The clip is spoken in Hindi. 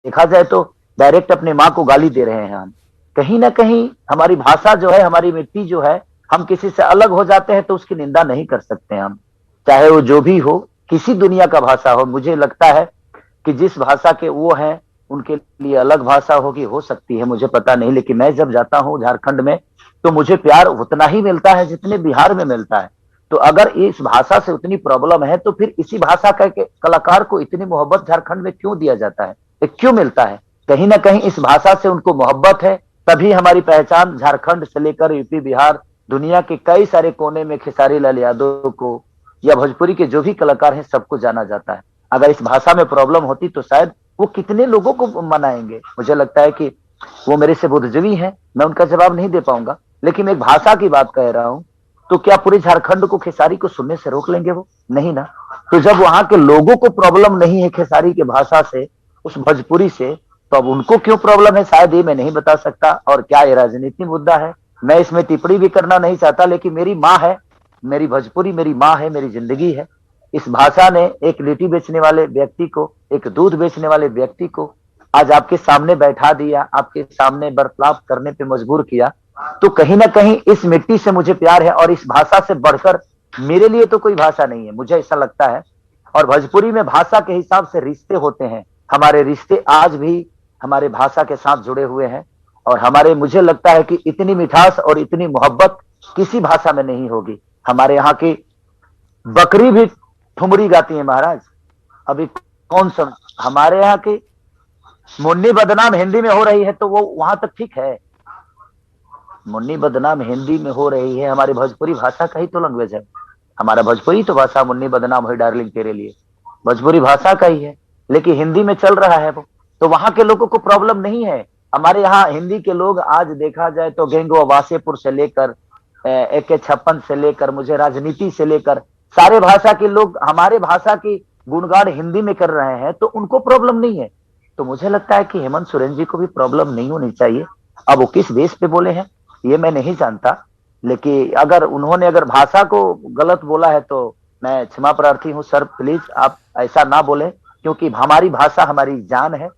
देखा जाए तो डायरेक्ट अपने माँ को गाली दे रहे हैं हम। कहीं ना कहीं हमारी भाषा जो है, हमारी मिट्टी जो है, हम किसी से अलग हो जाते हैं तो उसकी निंदा नहीं कर सकते हम, चाहे वो जो भी हो, किसी दुनिया का भाषा हो। मुझे लगता है कि जिस भाषा के वो हैं उनके लिए अलग भाषा होगी, हो सकती है, मुझे पता नहीं। लेकिन मैं जब जाता हूँ झारखंड में तो मुझे प्यार उतना ही मिलता है जितने बिहार में मिलता है। तो अगर इस भाषा से उतनी प्रॉब्लम है तो फिर इसी भाषा का के कलाकार को इतनी मोहब्बत झारखंड में क्यों दिया जाता है, ये क्यों मिलता है? कहीं ना कहीं इस भाषा से उनको मोहब्बत है, तभी हमारी पहचान झारखंड से लेकर यूपी, बिहार, दुनिया के कई सारे कोने में खेसारी लाल यादव को या भोजपुरी के जो भी कलाकार हैं सबको जाना जाता है। अगर इस भाषा में प्रॉब्लम होती तो शायद वो कितने लोगों को मनाएंगे। मुझे लगता है कि वो मेरे से बुद्धिजीवी हैं, मैं उनका जवाब नहीं दे पाऊंगा, लेकिन एक भाषा की बात कह रहा हूं। तो क्या पूरे झारखंड को खेसारी को सुनने से रोक लेंगे वो? नहीं ना। तो जब वहां के लोगों को प्रॉब्लम नहीं है खेसारी के भाषा से, उस भोजपुरी से, तो अब उनको क्यों प्रॉब्लम है शायद ये मैं नहीं बता सकता। और क्या ये राजनीति मुद्दा है, मैं इसमें टिप्पणी भी करना नहीं चाहता। लेकिन मेरी माँ है, मेरी भोजपुरी मेरी माँ है, मेरी जिंदगी है। इस भाषा ने एक लिट्टी बेचने वाले व्यक्ति को, एक दूध बेचने वाले व्यक्ति को आज आपके सामने बैठा दिया, आपके सामने बर्ताव करने पे मजबूर किया। तो कहीं ना कहीं इस मिट्टी से मुझे प्यार है, और इस भाषा से बढ़कर मेरे लिए तो कोई भाषा नहीं है, मुझे ऐसा लगता है। और भोजपुरी में भाषा के हिसाब से रिश्ते होते हैं, हमारे रिश्ते आज भी हमारे भाषा के साथ जुड़े हुए हैं। और हमारे, मुझे लगता है कि इतनी मिठास और इतनी मोहब्बत किसी भाषा में नहीं होगी। हमारे यहाँ की बकरी भी ठुमरी गाती है महाराज। अभी कौन सा, हमारे यहाँ की मुन्नी बदनाम हिंदी में हो रही है तो वो वहां तक ठीक है, मुन्नी बदनाम हिंदी में हो रही है, हमारी भोजपुरी भाषा का ही तो लैंग्वेज है। हमारा भोजपुरी तो भाषा, मुन्नी बदनाम हुई डार्लिंग तेरे लिए, भोजपुरी भाषा का ही है, लेकिन हिंदी में चल रहा है वो। तो वहां के लोगों को प्रॉब्लम नहीं है। हमारे यहाँ हिंदी के लोग आज देखा जाए तो गेंगो वासेपुर से लेकर AK56 से लेकर, मुझे राजनीति से लेकर, सारे भाषा के लोग हमारे भाषा की गुणगान हिंदी में कर रहे हैं, तो उनको प्रॉब्लम नहीं है। तो मुझे लगता है कि हेमंत सोरेन जी को भी प्रॉब्लम नहीं होनी चाहिए। अब वो किस बेस पे बोले हैं ये मैं नहीं जानता, लेकिन अगर उन्होंने अगर भाषा को गलत बोला है तो मैं क्षमा प्रार्थी हूँ। सर प्लीज आप ऐसा ना बोले, क्योंकि हमारी भाषा हमारी जान है,